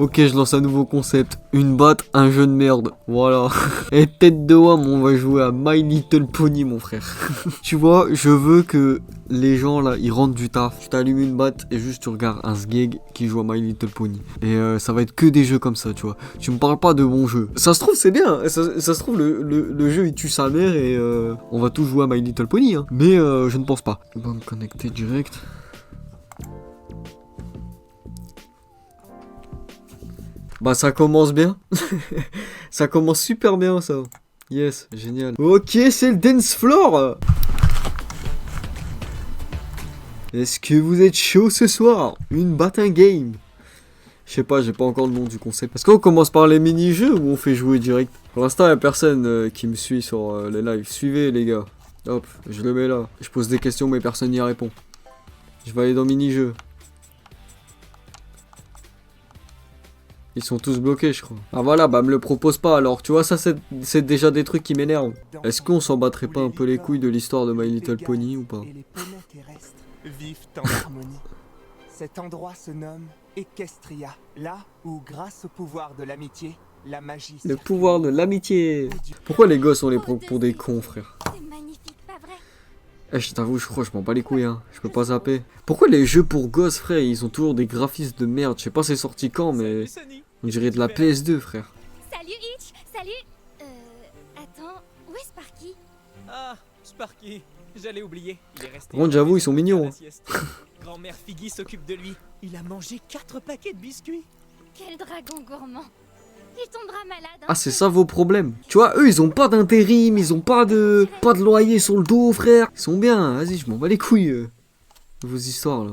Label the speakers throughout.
Speaker 1: Ok, je lance un nouveau concept. Une batte, un jeu de merde. Voilà. Et tête de homme, on va jouer à My Little Pony, mon frère. Tu vois, je veux que les gens là, ils rentrent du taf. Tu t'allumes une batte et juste tu regardes un sgeg qui joue à My Little Pony. Et ça va être que des jeux comme ça, tu vois. Tu me parles pas de bons jeux. Ça se trouve, c'est bien. Ça se trouve, le jeu il tue sa mère et on va tous jouer à My Little Pony. Hein. Mais je ne pense pas. On va me connecter direct. Bah ça commence bien. Ça commence super bien ça. Yes, génial. Ok, c'est le dance floor. Est-ce que vous êtes chaud ce soir? Une batte game. Je sais pas, j'ai pas encore le nom du concept. Est-ce qu'on commence par les mini-jeux ou on fait jouer direct? Pour l'instant, il y a personne qui me suit sur les lives. Suivez les gars. Hop, je le mets là. Je pose des questions mais personne n'y répond. Je vais aller dans mini-jeux. Ils sont tous bloqués, je crois. Ah voilà, bah me le propose pas alors. Tu vois, ça c'est déjà des trucs qui m'énervent. Est-ce qu'on s'en battrait pas un peu les couilles de l'histoire de My Little Pony ou pas?
Speaker 2: Et les poneys terrestres vivent en harmonie. Cet endroit se nomme Equestria, là où, grâce au pouvoir de l'amitié, la magie...
Speaker 1: Le pouvoir de l'amitié. Pourquoi les gosses on les prend pour des cons, frère?
Speaker 3: C'est magnifique, pas vrai?
Speaker 1: Eh, je t'avoue, je crois que je m'en bats les couilles, hein. Je peux pas zapper. Pourquoi les jeux pour gosses, frère, ils ont toujours des graphismes de merde? Je sais pas c'est sorti quand, mais... On dirait de la PS2, frère.
Speaker 3: Salut Hitch, salut. Attends, où est Sparky?
Speaker 4: Ah, Sparky, j'allais oublier. Il est resté.
Speaker 1: Par contre, j'avoue, ils sont mignons.
Speaker 4: Hein. Grand-mère Figgy s'occupe de lui. Il a mangé 4 paquets de biscuits.
Speaker 3: Quel dragon gourmand. Il tombera malade.
Speaker 1: Ah, c'est ça vos problèmes. Tu vois, eux, ils ont pas d'intérim, ils ont pas de loyer sur le dos, frère. Ils sont bien, vas-y, je m'en bats les couilles. Vos histoires, là.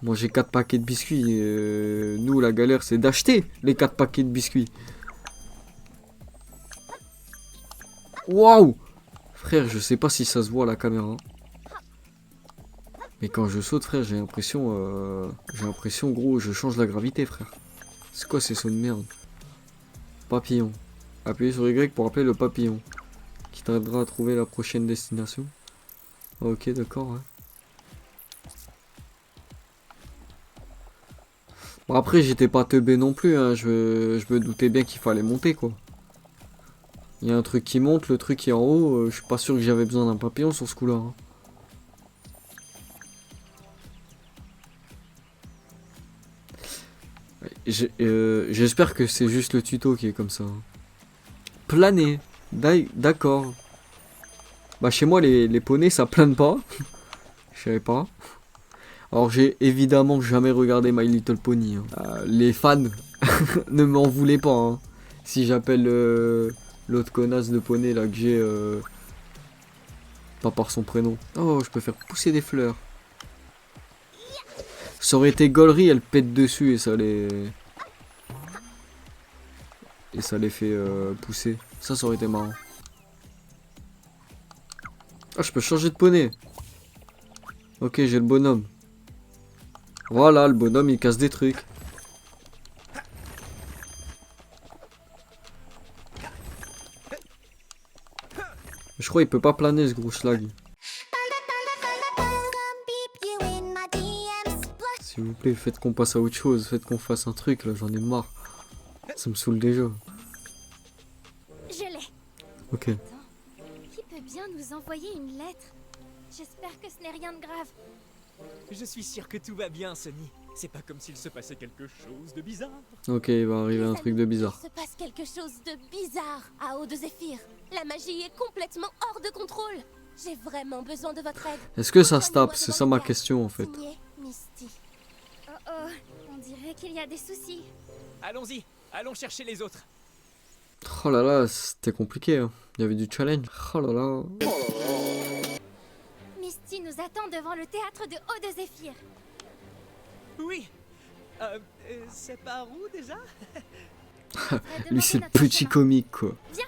Speaker 1: Manger 4 paquets de biscuits. Nous, la galère, c'est d'acheter les 4 paquets de biscuits. Waouh! Frère, je sais pas si ça se voit à la caméra. Mais quand je saute, frère, j'ai l'impression, gros, je change la gravité, frère. C'est quoi ces sauts de merde? Papillon. Appuyez sur Y pour appeler le papillon. Qui t'aidera à trouver la prochaine destination. Ok, d'accord, ouais. Bon, après, j'étais pas teubé non plus, hein. Je me doutais bien qu'il fallait monter, quoi. Il y a un truc qui monte, le truc qui est en haut, je suis pas sûr que j'avais besoin d'un papillon sur ce coup-là. Hein. J'espère que c'est juste le tuto qui est comme ça. Hein. Planer. D'accord. Bah chez moi les poneys ça plane pas. Je savais pas. Alors j'ai évidemment jamais regardé My Little Pony. Hein. Les fans ne m'en voulaient pas. Hein. Si j'appelle l'autre connasse de poney là que j'ai pas par son prénom. Oh, je peux faire pousser des fleurs. Ça aurait été Gollery, elle pète dessus et ça les... Et ça les fait pousser. Ça aurait été marrant. Ah, je peux changer de poney. Ok, j'ai le bonhomme. Voilà, le bonhomme, il casse des trucs. Je crois qu'il peut pas planer, ce gros schlag. S'il vous plaît, faites qu'on passe à autre chose. Faites qu'on fasse un truc, là, j'en ai marre. Ça me saoule déjà.
Speaker 3: Je l'ai.
Speaker 1: Ok.
Speaker 3: Attends, qui peut bien nous envoyer une lettre? J'espère que ce n'est rien de grave.
Speaker 4: Je suis sûr que tout va bien, Sonny. C'est pas comme s'il se passait quelque chose de bizarre.
Speaker 1: Ok, il va arriver un truc de bizarre.
Speaker 3: Il se passe quelque chose de bizarre à Haut de Zéphyr. La magie est complètement hors de contrôle. J'ai vraiment besoin de votre aide.
Speaker 1: Est-ce que ça se tape? C'est ça ma question en fait.
Speaker 3: Signé Misty. Oh oh, on dirait qu'il y a des soucis.
Speaker 4: Allons-y, allons chercher les autres.
Speaker 1: Oh là là, c'était compliqué. Hein. Il y avait du challenge. Oh là là.
Speaker 3: Misty nous attend devant le théâtre de Haut de Zéphyr.
Speaker 4: Oui. C'est par où déjà?
Speaker 1: Lui c'est le petit comique quoi.
Speaker 3: Viens.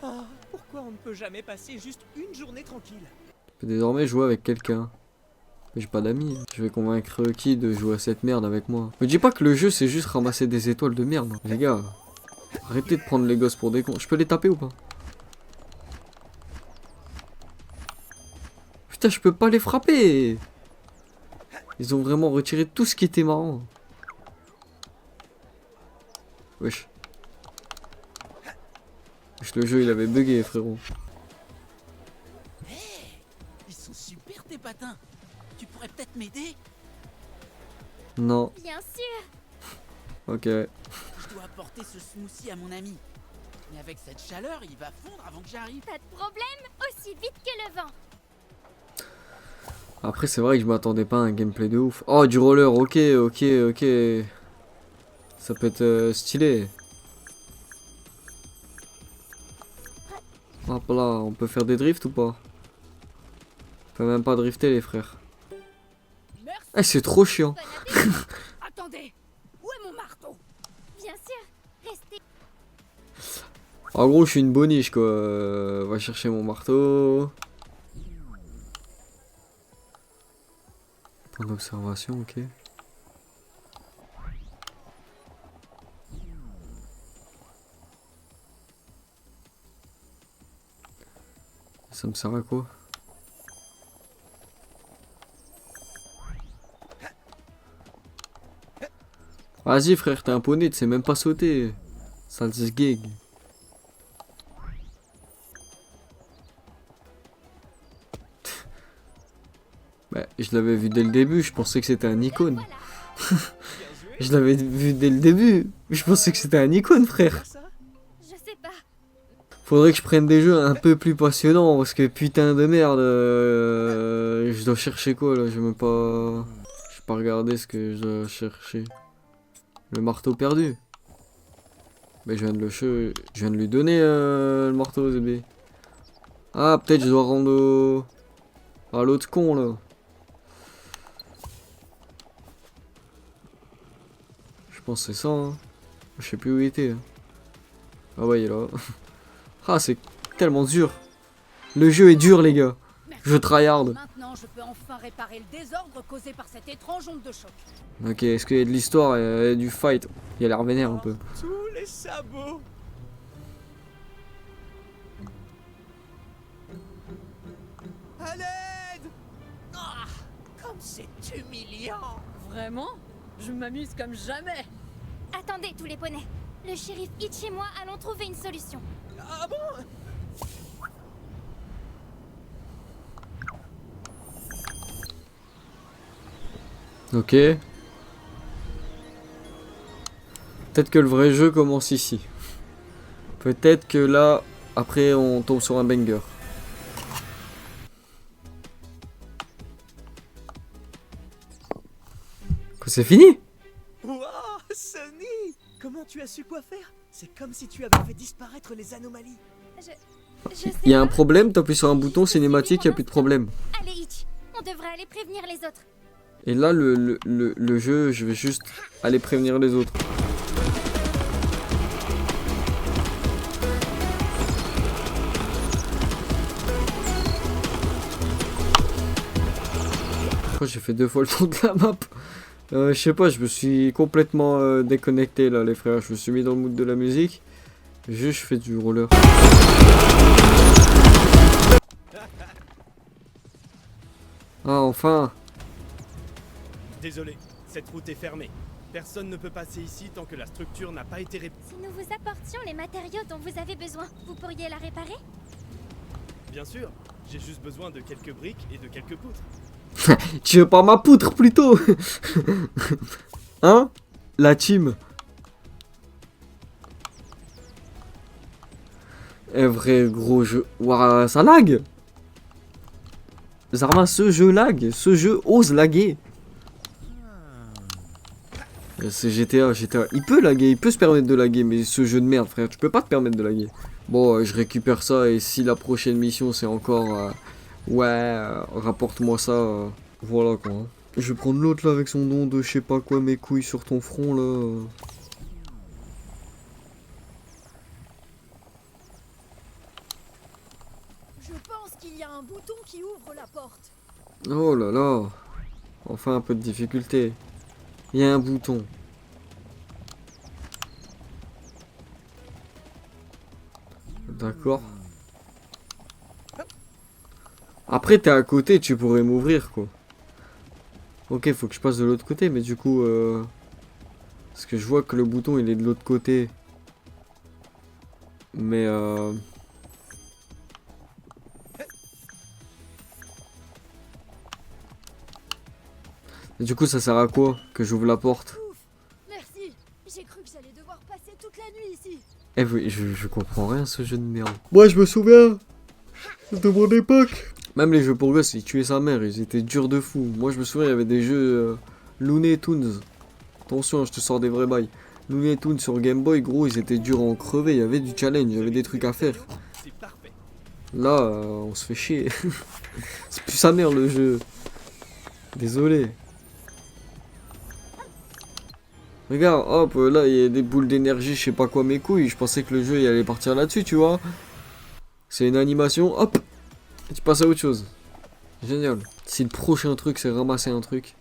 Speaker 4: Oh, pourquoi on ne peut jamais passer juste une journée tranquille?
Speaker 1: Je peux désormais jouer avec quelqu'un. Mais j'ai pas d'amis. Je vais convaincre qui de jouer à cette merde avec moi. Me dis pas que le jeu c'est juste ramasser des étoiles de merde. Les gars, arrêtez de prendre les gosses pour des cons. Je peux les taper ou pas? Putain, je peux pas les frapper. Ils ont vraiment retiré tout ce qui était marrant. Wesh. Wesh, le jeu il avait bugué frérot.
Speaker 5: Ils sont super tes patins. Tu pourrais peut-être m'aider?
Speaker 1: Non,
Speaker 3: Bien sûr.
Speaker 1: ok.
Speaker 5: Je dois apporter ce smoothie à mon ami. Mais avec cette chaleur, il va fondre avant que j'arrive.
Speaker 3: Pas de problème, aussi vite que le vent.
Speaker 1: Après c'est vrai que je m'attendais pas à un gameplay de ouf. Oh du roller, ok, ok, ok. Ça peut être stylé. Hop là, on peut faire des drifts ou pas? On peut même pas drifter les frères.
Speaker 5: Merci.
Speaker 1: Eh c'est trop chiant.
Speaker 3: Bon appétit.
Speaker 5: Attendez, où est mon marteau?
Speaker 3: Bien sûr, restez.
Speaker 1: En gros je suis une boniche quoi. Va chercher mon marteau. Point d'observation, ok. Ça me sert à quoi? Vas-y frère, t'es un poney, tu sais même pas sauter. Sale gig. Bah, je l'avais vu dès le début, je pensais que c'était un icône.
Speaker 3: Voilà.
Speaker 4: Bien joué.
Speaker 1: Je l'avais vu dès le début, je pensais que c'était un icône frère.
Speaker 4: Ça?
Speaker 3: Je sais pas.
Speaker 1: Faudrait que je prenne des jeux un peu plus passionnants parce que putain de merde, je dois chercher quoi là, j'ai même pas... J'ai pas regardé ce que je dois chercher. Le marteau perdu. Mais je viens de je viens de lui donner le marteau ZB. Ah peut-être je dois rendre à l'autre con là. Je pense que c'est ça hein. Je sais plus où il était. Hein. Ah ouais il est là. Ah c'est tellement dur. Le jeu est dur les gars. Je tryhard.
Speaker 6: Maintenant, je peux enfin réparer le désordre causé par cette étrange onde de choc.
Speaker 1: Ok, est-ce qu'il y a de l'histoire et du fight? Il a l'air vénère un peu.
Speaker 4: Tous les sabots.
Speaker 2: À l'aide!
Speaker 5: Comme c'est humiliant.
Speaker 6: Vraiment? Je m'amuse comme jamais.
Speaker 3: Attendez tous les poneys. Le shérif Itch et moi allons trouver une solution.
Speaker 4: Ah bon?
Speaker 1: Ok. Peut-être que le vrai jeu commence ici. Peut-être que là, après on tombe sur un banger. Quoi, c'est fini?
Speaker 4: Waouh, Sonny! Comment tu as su quoi faire? C'est comme si tu avais fait disparaître les anomalies.
Speaker 3: Je sais
Speaker 1: Il y a un
Speaker 3: pas.
Speaker 1: problème, t'appuies sur un bouton cinématique, il n'y a plus de problème.
Speaker 3: Allez Itch, on devrait aller prévenir les autres.
Speaker 1: Et là, le jeu, je vais juste aller prévenir les autres. Pourquoi j'ai fait 2 fois le tour de la map? Je sais pas, je me suis complètement déconnecté là les frères. Je me suis mis dans le mood de la musique. Juste je fais du roller. Ah enfin.
Speaker 7: Désolé, cette route est fermée. Personne ne peut passer ici tant que la structure n'a pas été réparée.
Speaker 3: Si nous vous apportions les matériaux dont vous avez besoin, vous pourriez la réparer?
Speaker 7: Bien sûr, j'ai juste besoin de quelques briques et de quelques poutres.
Speaker 1: Tu veux pas ma poutre plutôt? Hein? La team. Eh vrai gros jeu. Ouah, ça lag. Zarma, ce jeu lag. Ce jeu ose laguer. C'est GTA. Il peut laguer, il peut se permettre de laguer, mais ce jeu de merde, frère, tu peux pas te permettre de laguer. Bon, je récupère ça et si la prochaine mission c'est encore... rapporte-moi ça. Voilà quoi. Je vais prendre l'autre là avec son nom de je sais pas quoi, mes couilles sur ton front là.
Speaker 6: Je pense qu'il y a un bouton qui ouvre la porte.
Speaker 1: Oh là là. Enfin un peu de difficulté. Il y a un bouton. D'accord. Après t'es à côté, tu pourrais m'ouvrir quoi. Ok, faut que je passe de l'autre côté, mais du coup... Parce que je vois que le bouton il est de l'autre côté. Mais Et du coup ça sert à quoi que j'ouvre la porte?
Speaker 6: Merci. J'ai cru que j'allais devoir passer toute la nuit ici.
Speaker 1: Eh oui, je comprends rien ce jeu de merde. Moi je me souviens de mon époque. Même les jeux pour gosses, ils tuaient sa mère, ils étaient durs de fou. Moi je me souviens, il y avait des jeux Looney Tunes. Attention, je te sors des vrais bails. Looney Tunes sur Game Boy, gros, ils étaient durs à en crever. Il y avait du challenge, il y avait des trucs à faire.
Speaker 7: C'est parfait.
Speaker 1: Là, on se fait chier. C'est plus sa mère le jeu. Désolé. Regarde, hop, là il y a des boules d'énergie, je sais pas quoi mes couilles. Je pensais que le jeu il allait partir là-dessus, tu vois. C'est une animation, hop, et tu passes à autre chose. Génial. Si le prochain truc c'est ramasser un truc,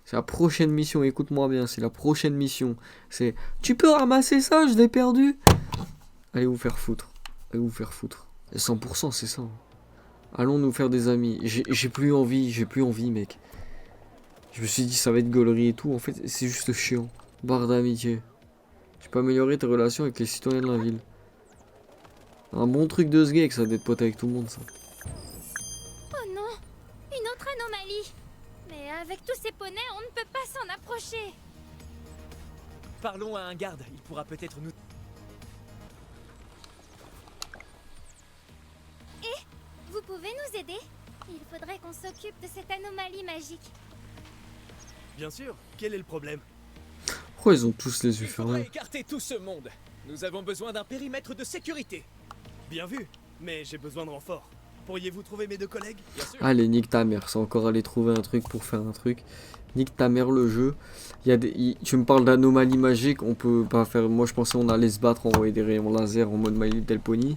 Speaker 1: c'est la prochaine mission, écoute-moi bien, c'est la prochaine mission. C'est, tu peux ramasser ça, je l'ai perdu. Allez vous faire foutre. Allez vous faire foutre. Et 100% c'est ça. Allons nous faire des amis. J'ai plus envie mec. Je me suis dit ça va être gaulerie et tout, en fait c'est juste chiant. Barre d'amitié. Tu peux améliorer tes relations avec les citoyens de la ville. Un bon truc de ce geek ça d'être pote avec tout le monde ça.
Speaker 3: Oh non, une autre anomalie. Mais avec tous ces poneys, on ne peut pas s'en approcher.
Speaker 4: Parlons à un garde, il pourra peut-être nous...
Speaker 3: Vous pouvez nous aider? Il faudrait qu'on s'occupe de cette anomalie magique.
Speaker 7: Bien sûr, quel est le problème?
Speaker 1: Pourquoi ils ont tous les yeux
Speaker 4: Il faudrait
Speaker 1: fermés?
Speaker 4: écarter tout ce monde. Nous avons besoin d'un périmètre de sécurité.
Speaker 7: Bien vu, mais j'ai besoin de renfort. Pourriez-vous trouver mes deux collègues?
Speaker 4: Bien sûr.
Speaker 1: Allez, nique ta mère, c'est encore aller trouver un truc pour faire un truc. Nique ta mère le jeu. Tu me parles d'anomalie magique, on peut pas faire... Moi je pensais on allait se battre, envoyer des rayons laser en mode My Little Pony.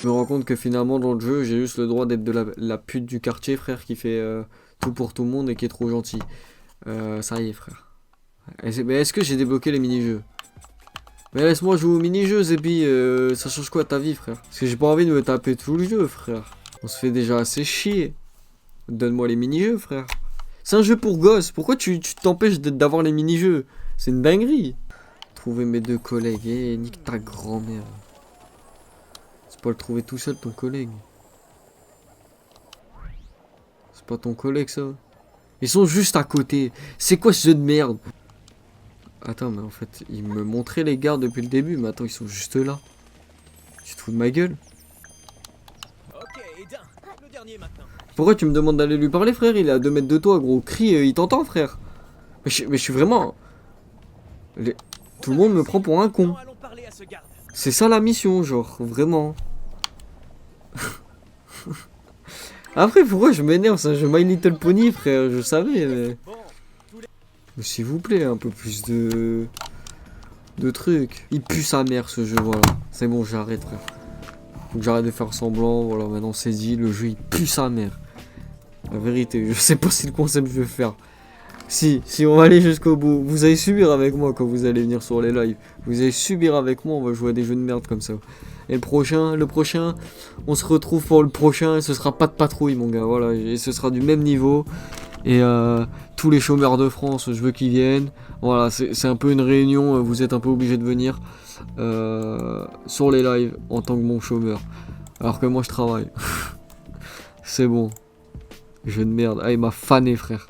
Speaker 1: Je me rends compte que finalement dans le jeu j'ai juste le droit d'être de la pute du quartier frère qui fait tout pour tout le monde et qui est trop gentil. Ça y est frère. Mais est-ce que j'ai débloqué les mini-jeux? Mais laisse-moi jouer aux mini-jeux Zébi, ça change quoi ta vie frère? Parce que j'ai pas envie de me taper tout le jeu frère. On se fait déjà assez chier. Donne-moi les mini-jeux frère. C'est un jeu pour gosses, pourquoi tu t'empêches d'avoir les mini-jeux? C'est une dinguerie. Trouver mes deux collègues, nique ta grand-mère. C'est pas le trouver tout seul ton collègue. C'est pas ton collègue ça. Ils sont juste à côté. C'est quoi ce jeu de merde? Attends mais en fait ils me montraient les gardes depuis le début. Mais attends ils sont juste là. Tu te fous de ma gueule?
Speaker 4: Ok, Edin, le dernier maintenant.
Speaker 1: Pourquoi tu me demandes d'aller lui parler frère? Il est à 2 mètres de toi gros. Crie, il t'entend frère. Mais je suis vraiment... Tout le monde me prend pour un con.
Speaker 4: Allons parler à ce garde.
Speaker 1: C'est ça la mission genre. Vraiment. Après pourquoi je m'énerve? C'est un jeu My Little Pony frère. Je savais mais...
Speaker 4: Bon,
Speaker 1: Mais s'il vous plaît, un peu plus de trucs. Il pue sa mère ce jeu, voilà. C'est bon, j'arrête frère. Faut que j'arrête de faire semblant, voilà, maintenant c'est dit, le jeu il pue sa mère. La vérité, je sais pas si le concept je vais faire. Si on va aller jusqu'au bout. Vous allez subir avec moi quand vous allez venir sur les lives. Vous allez subir avec moi, on va jouer à des jeux de merde comme ça. Et le prochain, on se retrouve pour le prochain et ce sera pas de patrouille mon gars, voilà. Et ce sera du même niveau. Et tous les chômeurs de France, je veux qu'ils viennent. Voilà, c'est un peu une réunion, vous êtes un peu obligés de venir sur les lives en tant que mon chômeur. Alors que moi je travaille. C'est bon. Jeu de merde. Ah il m'a fané frère.